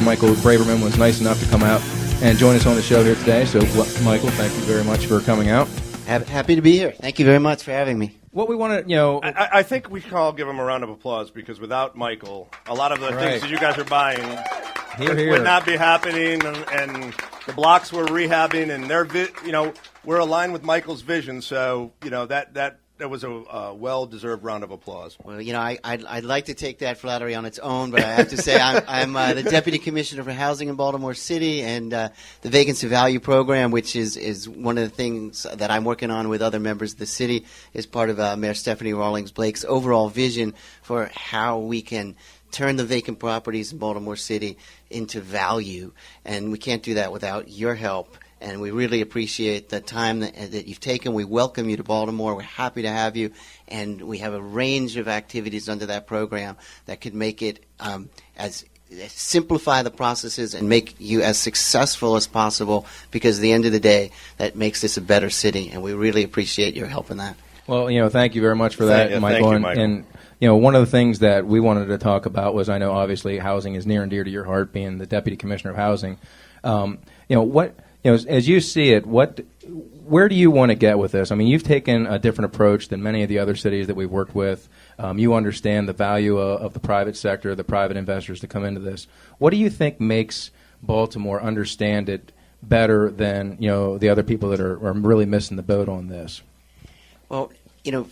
Michael Braverman was nice enough to come out and join us on the show here today. So, Michael, thank you very much for coming out. Happy to be here. Thank you very much for having me. What we want to, I think we can all give him a round of applause, because without Michael, a lot of the things that you guys are buying would not be happening, and the blocks we're rehabbing, and we're aligned with Michael's vision. So, that was a well-deserved round of applause. Well, I'd like to take that flattery on its own, but I have to say I'm the Deputy Commissioner for Housing in Baltimore City, and the Vacancy Value Program, which is one of the things that I'm working on with other members of the city, is part of Mayor Stephanie Rawlings Blake's overall vision for how we can turn the vacant properties in Baltimore City into value, and we can't do that without your help. And we really appreciate the time that you've taken. We welcome you to Baltimore. We're happy to have you. And we have a range of activities under that program that could make it simplify the processes and make you as successful as possible, because at the end of the day, that makes this a better city. And we really appreciate your help in that. Well, thank you very much for that, Michael. Thank you, Michael. And one of the things that we wanted to talk about was, I know obviously housing is near and dear to your heart, being the Deputy Commissioner of Housing. As you see it, where do you want to get with this? I mean, you've taken a different approach than many of the other cities that we've worked with. You understand the value of the private sector, the private investors to come into this. What do you think makes Baltimore understand it better than the other people that are really missing the boat on this? Well,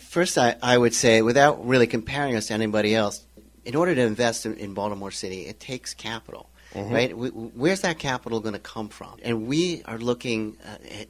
first I would say, without really comparing us to anybody else, in order to invest in Baltimore City, it takes capital. Mm-hmm. Right? Where's that capital going to come from? And we are looking at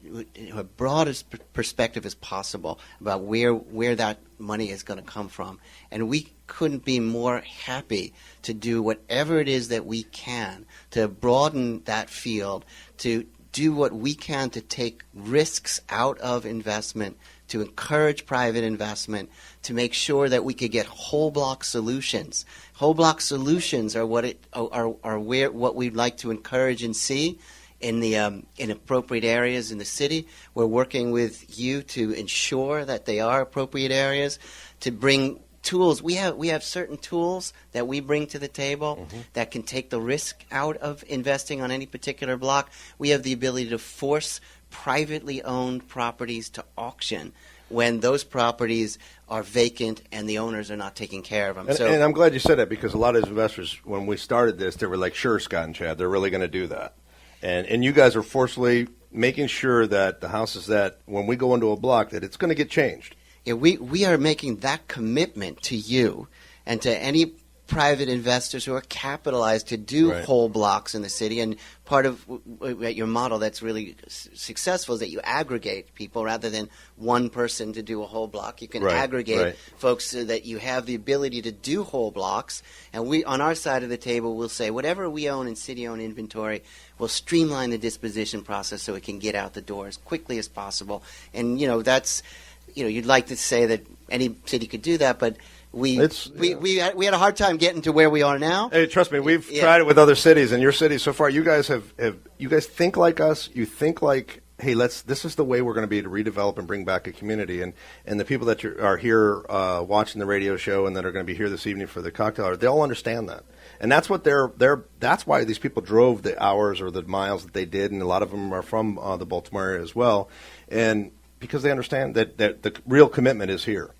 a broadest perspective as possible about where that money is going to come from. And we couldn't be more happy to do whatever it is that we can to broaden that field, to do what we can to take risks out of investment, to encourage private investment, to make sure that we could get whole block solutions. Whole block solutions are what we'd like to encourage and see in appropriate areas in the city. We're working with you to ensure that they are appropriate areas, to bring tools. We have certain tools that we bring to the table that can take the risk out of investing on any particular block. We have the ability to force privately owned properties to auction when those properties are vacant and the owners are not taking care of them. And I'm glad you said that, because a lot of investors, when we started this, they were like, sure, Scott and Chad, they're really going to do that. And you guys are forcefully making sure that the houses that, when we go into a block, that it's going to get changed. Yeah, we are making that commitment to you and to any private investors who are capitalized to do whole blocks in the city. And part of your model that's really successful is that you aggregate people rather than one person to do a whole block. You can aggregate folks so that you have the ability to do whole blocks. And we, on our side of the table, will say whatever we own in city-owned inventory, we'll streamline the disposition process so it can get out the door as quickly as possible. And, that's, you'd like to say that any city could do that, but we had a hard time getting to where we are now. Hey, trust me, we've tried it with other cities, and your city so far. You guys you guys think like us. You think like, hey, this is the way we're going to be to redevelop and bring back a community. And the people that are here watching the radio show and that are going to be here this evening for the cocktail hour, they all understand that. And that's what that's why these people drove the hours or the miles that they did, and a lot of them are from the Baltimore area as well, and because they understand that the real commitment is here.